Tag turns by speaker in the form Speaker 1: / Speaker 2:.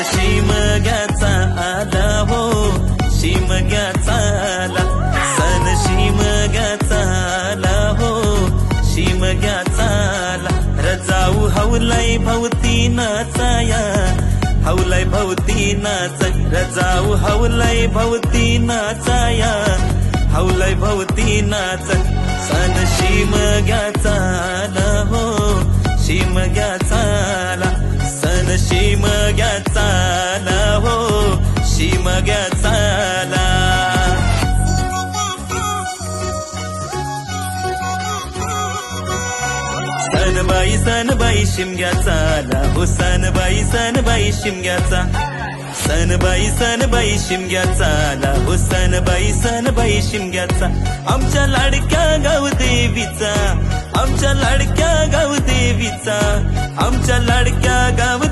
Speaker 1: शिमग्याचा आला हो, शिमग्याचा आला, सण शिमग्याचा आला हो, शिमग्याचा आला. रजाऊ हवलाय भवती नाचाया, हवलाय भवती नाच, रजाऊ हवलाय भवती नाचाया, हवलाय भवती नाच. सण शिमग्याचा आला हो, शिमग्याचा आला, सण शिमग्याचा आला हो, शिमग्याचा आला. सणबाई शिमग्याचा आला हो, सणबाई शिमग्याचा, सणबाई शिमग्याचा आला हो, सणबाई शिमग्याचा. आमच्या लाडक्या गावदेवीचा, आमच्या लाडक्या गावदेवीचा, आमच्या लाडक्या गाव